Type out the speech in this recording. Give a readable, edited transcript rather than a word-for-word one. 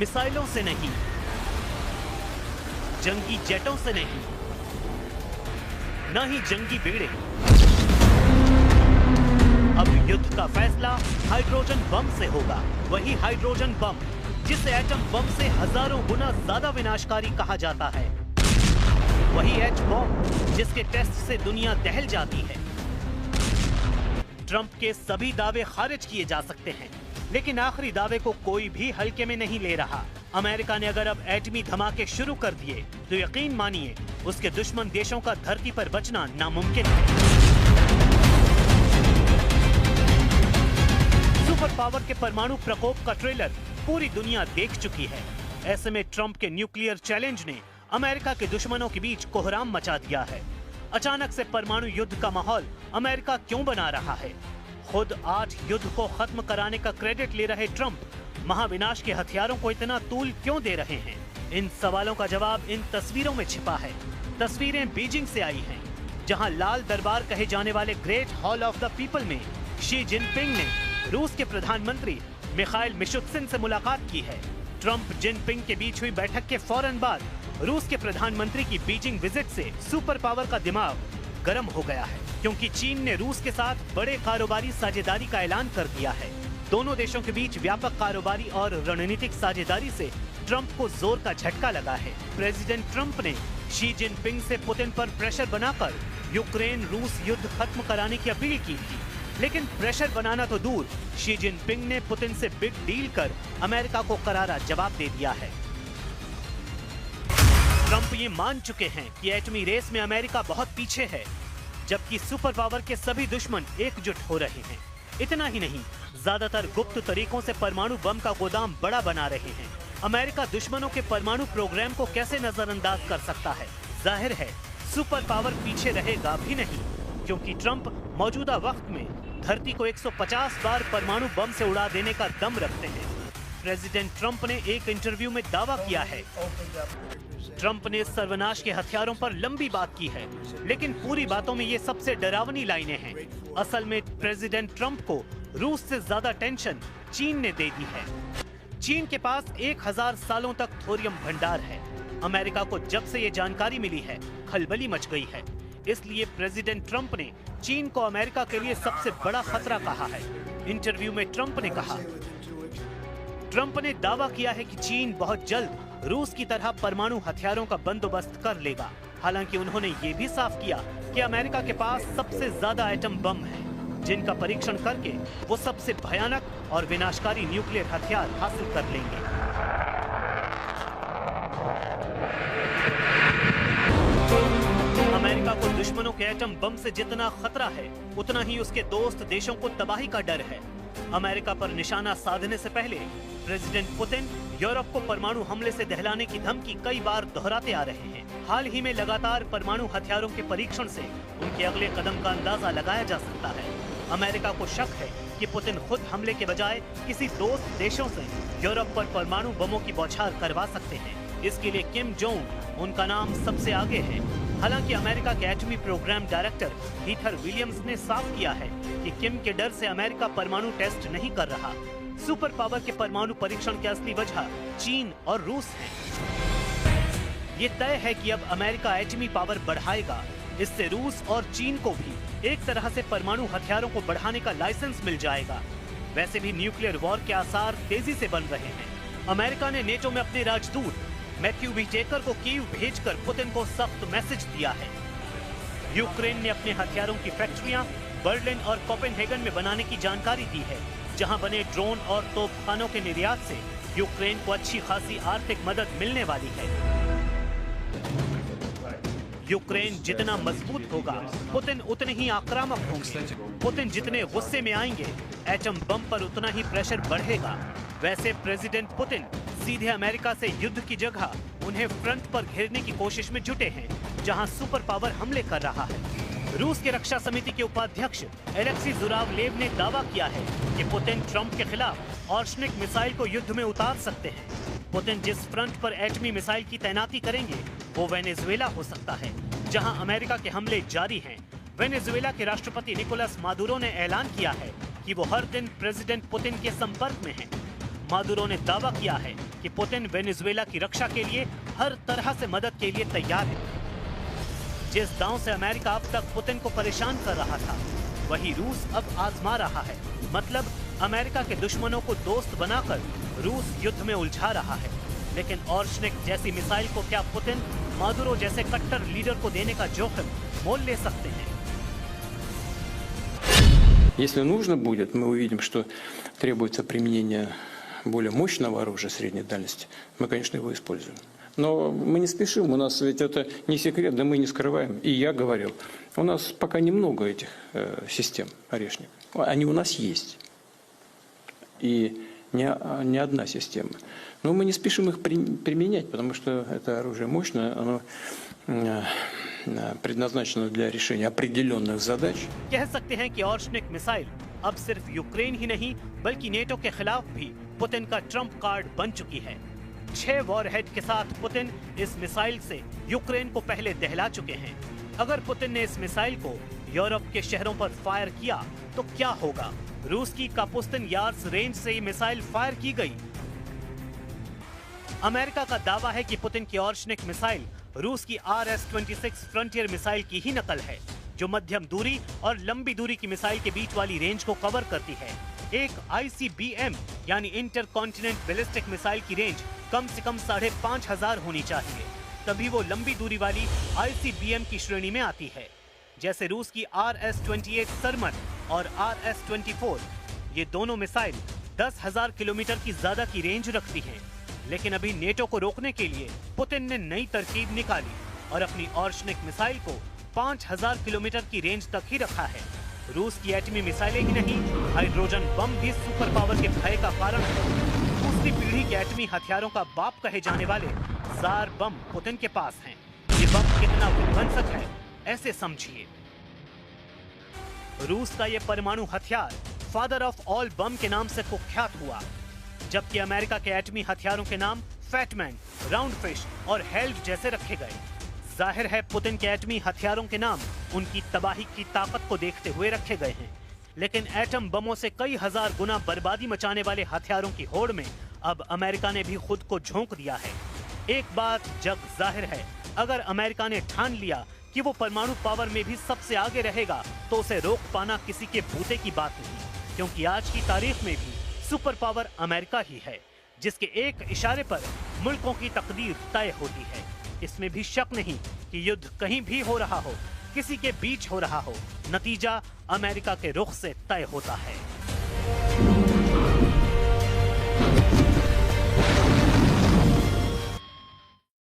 मिसाइलों से नहीं, जंगी जेटों से नहीं, न ही जंगी बेड़े। अब युद्ध का फैसला हाइड्रोजन बम से होगा। वही हाइड्रोजन बम जिसे एटम बम से हजारों गुना ज्यादा विनाशकारी कहा जाता है। वही एच बॉम्ब जिसके टेस्ट से दुनिया दहल जाती है। ट्रंप के सभी दावे खारिज किए जा सकते हैं, लेकिन आखिरी दावे को कोई भी हल्के में नहीं ले रहा। अमेरिका ने अगर अब एटमी धमाके शुरू कर दिए तो यकीन मानिए उसके दुश्मन देशों का धरती पर बचना नामुमकिन है। सुपर पावर के परमाणु प्रकोप का ट्रेलर पूरी दुनिया देख चुकी है। ऐसे में ट्रंप के न्यूक्लियर चैलेंज ने अमेरिका के दुश्मनों के बीच कोहराम मचा दिया है। अचानक से परमाणु युद्ध का माहौल अमेरिका क्यों बना रहा है? खुद 8 युद्ध को खत्म कराने का क्रेडिट ले रहे ट्रंप महाविनाश के हथियारों को इतना तूल क्यों दे रहे हैं? इन सवालों का जवाब इन तस्वीरों में छिपा है। तस्वीरें बीजिंग से आई हैं, जहां लाल दरबार कहे जाने वाले great hall of the people में शी जिनपिंग ने रूस के प्रधानमंत्री मिखाइल मिशुत्सिन से मुलाकात की है। ट्रंप जिनपिंग के बीच हुई बैठक के फौरन बाद रूस के प्रधानमंत्री की बीजिंग विजिट से सुपर पावर का दिमाग गर्म हो गया है, क्योंकि चीन ने रूस के साथ बड़े कारोबारी साझेदारी का ऐलान कर दिया है। दोनों देशों के बीच व्यापक कारोबारी और रणनीतिक साझेदारी से ट्रंप को जोर का झटका लगा है। प्रेसिडेंट ट्रंप ने शी जिनपिंग से पुतिन पर प्रेशर बनाकर यूक्रेन रूस युद्ध खत्म कराने की अपील की थी, लेकिन प्रेशर बनाना तो दूर, शी जिनपिंग ने पुतिन से बिग डील कर अमेरिका को करारा जवाब दे दिया है। ट्रंप ये मान चुके हैं कि एटमी रेस में अमेरिका बहुत पीछे है, जबकि सुपर पावर के सभी दुश्मन एकजुट हो रहे हैं। इतना ही नहीं, ज्यादातर गुप्त तरीकों से परमाणु बम का गोदाम बड़ा बना रहे हैं। अमेरिका दुश्मनों के परमाणु प्रोग्राम को कैसे नजरअंदाज कर सकता है? जाहिर है सुपर पावर पीछे रहेगा भी नहीं, क्योंकि ट्रंप मौजूदा वक्त में धरती को 150 बार परमाणु बम से उड़ा देने का दम रखते हैं। प्रेसिडेंट ट्रंप ने एक इंटरव्यू में दावा किया है। ट्रंप ने सर्वनाश के हथियारों पर लंबी बात की है, लेकिन पूरी बातों में ये सबसे डरावनी लाइनें हैं। असल में प्रेसिडेंट ट्रंप को रूस से ज्यादा टेंशन चीन ने दे दी है। चीन के पास 1000 सालों तक थोरियम भंडार है। अमेरिका को जब से ये जानकारी मिली है, खलबली मच गई है। इसलिए प्रेसिडेंट ट्रंप ने चीन को अमेरिका के लिए सबसे बड़ा खतरा कहा है। इंटरव्यू में ट्रंप ने दावा किया है कि चीन बहुत जल्द रूस की तरह परमाणु हथियारों का बंदोबस्त कर लेगा। हालांकि उन्होंने ये भी साफ किया कि अमेरिका के पास सबसे ज्यादा एटम बम है, जिनका परीक्षण करके वो सबसे भयानक और विनाशकारी न्यूक्लियर हथियार हासिल कर लेंगे। अमेरिका को दुश्मनों के एटम बम से जितना खतरा है, उतना ही उसके दोस्त देशों को तबाही का डर है। अमेरिका पर निशाना साधने से पहले प्रेसिडेंट पुतिन यूरोप को परमाणु हमले से दहलाने की धमकी कई बार दोहराते आ रहे हैं। हाल ही में लगातार परमाणु हथियारों के परीक्षण से उनके अगले कदम का अंदाजा लगाया जा सकता है। अमेरिका को शक है कि पुतिन खुद हमले के बजाय किसी दोस्त देशों से यूरोप पर परमाणु बमों की बौछार करवा सकते हैं। इसके लिए किम जोंग उनका नाम सबसे आगे है। हालांकि अमेरिका के एटमी प्रोग्राम डायरेक्टर हीथर विलियम्स ने साफ किया है कि किम के डर से अमेरिका परमाणु टेस्ट नहीं कर रहा। सुपर पावर के परमाणु परीक्षण की असली वजह चीन और रूस है। ये तय है कि अब अमेरिका एटमी पावर बढ़ाएगा। इससे रूस और चीन को भी एक तरह से परमाणु हथियारों को बढ़ाने का लाइसेंस मिल जाएगा। वैसे भी न्यूक्लियर वॉर के आसार तेजी से बन रहे हैं। अमेरिका ने नेटो में अपने राजदूत मैथ्यू विटेकर को कीव भेजकर पुतिन को सख्त मैसेज दिया है। यूक्रेन ने अपने हथियारों की फैक्ट्रियां बर्लिन और कोपेनहेगन में बनाने की जानकारी दी है, जहां बने ड्रोन और तोपखानों के निर्यात से यूक्रेन को अच्छी खासी आर्थिक मदद मिलने वाली है। यूक्रेन जितना मजबूत होगा, पुतिन उतने ही आक्रामक होंगे। पुतिन जितने गुस्से में आएंगे, एटम बम पर उतना ही प्रेशर बढ़ेगा। वैसे प्रेसिडेंट पुतिन सीधे अमेरिका से युद्ध की जगह उन्हें फ्रंट पर घेरने की कोशिश में जुटे हैं, जहां सुपर पावर हमले कर रहा है। रूस के रक्षा समिति के उपाध्यक्ष एलेक्सी जुरावलेव ने दावा किया है कि पुतिन ट्रंप के खिलाफ ऑर्शनिक मिसाइल को युद्ध में उतार सकते हैं। पुतिन जिस फ्रंट पर एटमी मिसाइल की तैनाती करेंगे वो वेनेजुएला हो सकता है, जहां अमेरिका के हमले जारी हैं। वेनेजुएला के राष्ट्रपति निकोलस मादुरो ने ऐलान किया है कि वो हर दिन प्रेसिडेंट पुतिन के संपर्क में हैं। मादुरो ने दावा किया है कि पुतिन वेनेजुएला की रक्षा के लिए हर तरह से मदद के लिए तैयार है। जिस दांव से अमेरिका अब तक पुतिन को परेशान कर रहा था, वही रूस अब आजमा रहा है। मतलब अमेरिका के दुश्मनों को दोस्त बनाकर रूस युद्ध में उलझा रहा है। लेकिन ऑर्शनिक जैसी मिसाइल को क्या पुतिन मादुरो जैसे कट्टर लीडर को देने का जोखिम मोल ले सकते हैं? Если нужно будет, мы увидим, что требуется применение более мощного оружия средней дальности, мы, конечно, его используем. Но мы не спешим, у нас ведь это не секрет, да мы не скрываем. И я говорил, у нас пока немного этих систем «Орешник». Они у нас есть. И не одна система. Но мы не спешим их применять, потому что это оружие мощное, оно предназначено для решения определенных задач. कह सकते हैं कि ऑर्शनिक मिसाइल अब सिर्फ यूक्रेन ही नहीं बल्कि नेटो के खिलाफ भी पुतिन का ट्रम्प कार्ड बन चुकी है। 6 वॉरहेड के साथ पुतिन इस मिसाइल से यूक्रेन को पहले दहला चुके हैं। अगर पुतिन ने इस मिसाइल को यूरोप के शहरों पर फायर किया तो क्या होगा? रूस की कापुस्तिन यार्स रेंज से ये मिसाइल फायर की गई। अमेरिका का दावा है कि पुतिन की ऑर्शनिक मिसाइल रूस की RS-26 फ्रंटियर मिसाइल की ही नकल है, जो मध्यम दूरी और लंबी दूरी की मिसाइल के बीच वाली रेंज को कवर करती है। एक ICBM यानी इंटर कॉन्टिनेंट बैलिस्टिक मिसाइल की रेंज कम से कम 5,500 होनी चाहिए, तभी वो लंबी दूरी वाली ICBM की श्रेणी में आती है। जैसे रूस की RS-28 सरमन और RS-24, ये दोनों मिसाइल 10,000 किलोमीटर की ज्यादा की रेंज रखती हैं। लेकिन अभी नेटो को रोकने के लिए पुतिन ने नई तरकीब निकाली और अपनी ऑर्शनिक मिसाइल को 5,000 किलोमीटर की रेंज तक ही रखा है। रूस की एटमी मिसाइलें ही नहीं, हाइड्रोजन बम भी सुपर पावर के भय का कारण है। दूसरी पीढ़ी के एटमी हथियारों का बाप कहे जाने वाले जार बम पुतिन के पास हैं। ये बम कितना विध्वंसक है, ऐसे समझिए। रूस का ये परमाणु हथियार फादर ऑफ ऑल बम के नाम से कुख्यात हुआ, जबकि अमेरिका के एटमी हथियारों के नाम फैटमैन, राउंड फिश और हेल्ड जैसे रखे गए। जाहिर है पुतिन के एटमी हथियारों के नाम उनकी तबाही की ताकत को देखते हुए रखे गए हैं। लेकिन एटम बमों से कई हजार गुना बर्बादी मचाने वाले हथियारों की होड़ में अब अमेरिका ने भी खुद को झोंक दिया है। एक बात जग जाहिर है, अगर अमेरिका ने ठान लिया कि वो परमाणु पावर में भी सबसे आगे रहेगा तो उसे रोक पाना किसी के बूते की बात नहीं, क्योंकि आज की तारीख में भी सुपर पावर अमेरिका ही है, जिसके एक इशारे पर मुल्कों की तकदीर तय होती है। इसमें भी शक नहीं कि युद्ध कहीं भी हो रहा हो, किसी के बीच हो रहा हो, नतीजा अमेरिका के रुख से तय होता है।